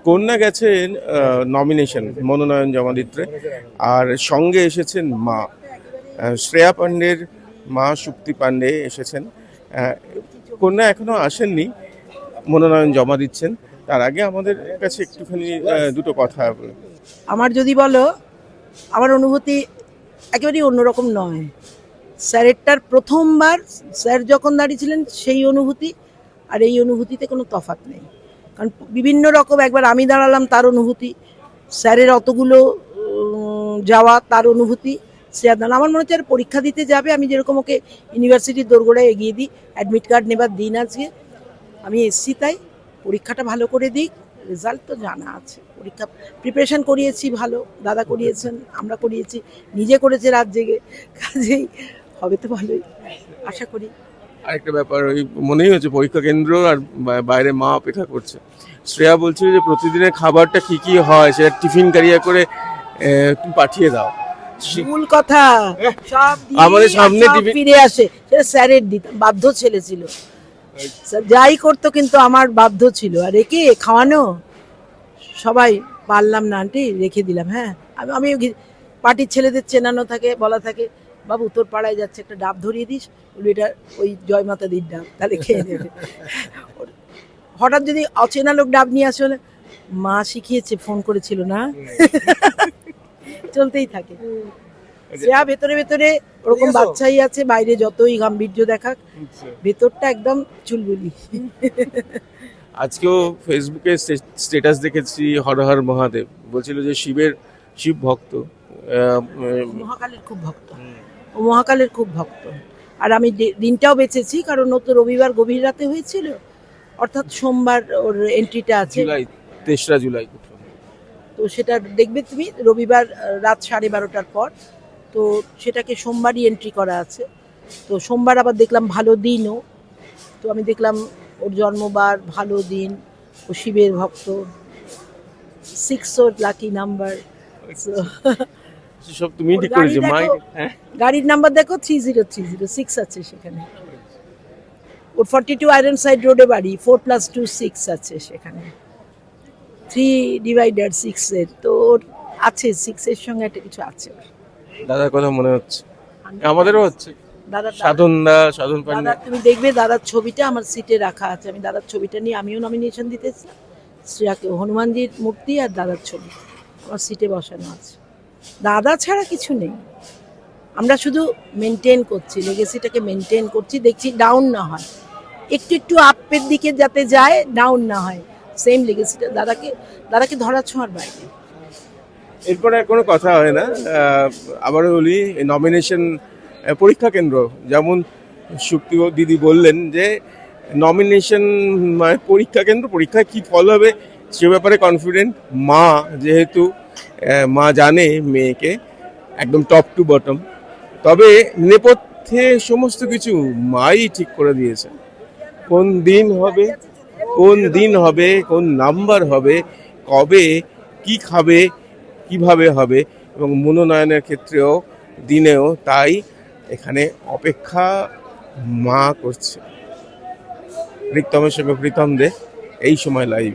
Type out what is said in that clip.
কন্যা গেছেন নমিনেশন মনোনয়ন জমা দিতে, আর সঙ্গে এসেছেন মা শ্রেয়া পাণ্ডের মা সুপ্তি পাণ্ডে এসেছেন। কন্যা এখনো আসেননি, মনোনয়ন জমা দিচ্ছেন। তার আগে আমাদের কাছে একটুখানি দুটো কথা বলে। আমার যদি বলো, আমার অনুভূতি একেবারেই অন্যরকম নয়। স্যারেরটার প্রথমবার স্যার যখন দাঁড়িয়েছিলেন সেই অনুভূতি আর এই অনুভূতিতে কোনো তফাৎ নেই। কারণ বিভিন্ন রকম, একবার আমি দাঁড়ালাম তার অনুভূতি, স্যারের অতগুলো যাওয়া তার অনুভূতি, স্যার দাঁড়ান আমার মনে হচ্ছে আর পরীক্ষা দিতে যাবে। আমি যেরকম ওকে ইউনিভার্সিটির দোরগোড়ায় এগিয়ে দিই, অ্যাডমিট কার্ড নেবার দিন আজকে আমি এসছি, তাই পরীক্ষাটা ভালো করে দিক, রেজাল্ট তো জানা আছে। পরীক্ষা প্রিপারেশন করিয়েছি ভালো, দাদা করিয়েছেন, আমরা করিয়েছি, নিজে করেছে রাত জেগে, কাজেই হবে তো ভালোই আশা করি। আরেকটা ব্যাপার, ওই মনেই হচ্ছে পরীক্ষা কেন্দ্র আর বাইরে মা অপেক্ষা করছে। শ্রেয়া বলছিল যে প্রতিদিনের খাবারটা কি কি হয় সেটা টিফিন ক্যারিয়া করে তুমি পাঠিয়ে দাও। মূল কথা সব আমাদের সামনে ফিরে আসে, সেটা স্যারের দিতাম, বাধ্য ছেলে ছিল, যাই করতো কিন্তু আমার বাধ্য ছিল। আর একে খাওয়ানো সবাই পারলাম না আন্টি, রেখে দিলাম। হ্যাঁ, আমি পার্টির ছেলেদের চেনানো থাকে, বলা থাকে বাবু তোর পাড়ায় যাচ্ছে একটা ডাব ধরিয়ে দিস, বলি এটা ওই জয় মাতা দির ডাব, তাহলে খেয়ে নেবে। হঠাৎ যদি অচেনা লোক ডাব নিয়ে আসলে মা শিখিয়েছে, ফোন করেছিল না, চলতেই থাকে। যা ভেতরে ভেতরে ওরকম বাচ্চাই আছে, বাইরে যতই গাম্ভীর্য দেখাক ভেতরটা একদম চুলবুলি। আজকেও ফেসবুকে স্ট্যাটাস দেখেছি, হর হর মহাদেব বলছিল যে শিব ভক্ত, মহাকালের খুব ভক্ত, ও মহাকালের খুব ভক্ত। আর আমি দিনটাও বেঁচেছি, কারণ ও তো রবিবার গভীর রাতে হয়েছিল, অর্থাৎ সোমবার ওর এন্ট্রিটা আছে, জুলাই 3রা জুলাই। তো সেটা দেখবে তুমি রবিবার রাত 12:30টার পর, তো সেটাকে সোমবারই এন্ট্রি করা আছে। তো সোমবার আবার দেখলাম ভালো দিনও, তো আমি দেখলাম ওর জন্মবার ভালো দিন, ও শিবের ভক্ত, 6 ওর লাকি নাম্বার। সব তুমি ঠিক করেছো মা? গাড়ির নাম্বার দেখো 3030, 6 আছে সেখানে। ওর 42 আয়রন সাইড রোডে বাড়ি, 4+2 6 আছে সেখানে, 3/6 এর, তো ওর আছে 6 এর সঙ্গে একটা কিছু আছে। দাদার কথা মনে হচ্ছে, আমাদেরও হচ্ছে। দাদা সাধন পান্ডে, তুমি দেখবে দাদার ছবিটা আমার সিটে রাখা আছে, আমি দাদার ছবিটা নিয়ে আমিও নমিনেশন দিতেছিলাম। শ্রেয়াকে হনুমানজির মূর্তি আর দাদার ছবি আমার সিটে বসানো আছে। দাদা ছাড়া কিছু নেই, আমরা শুধু মেনটেন করছি, লেগেসিটাকে মেনটেন করছি, দেখছি ডাউন না হয়, একটু একটু আপের দিকে যাতে যায়, ডাউন না হয়। সেম লেগেসিটা দাদাকে ধরা ছোঁয়ার বাইরে। এরপরে আর কোনো কথা হয় না। আবারও বলি, নমিনেশন পরীক্ষা কেন্দ্র, যেমন সুপ্তি দিদি বললেন যে নমিনেশন মানে পরীক্ষা কেন্দ্র, পরীক্ষায় কী ফল হবে সে ব্যাপারে কনফিডেন্ট মা, যেহেতু মা জানে মেয়েকে একদম টপ টু বটম। তবে নেপথ্যে সমস্ত কিছু মাই ঠিক করে দিয়েছে, কোন দিন হবে, কোন নাম্বার হবে, কবে কি খাবে, কিভাবে হবে, এবং মনোনয়নের ক্ষেত্রেও দিনেও তাই। এখানে অপেক্ষা মা করছে। রিক্তমের সঙ্গে প্রীতম দে, এই সময় লাইভ।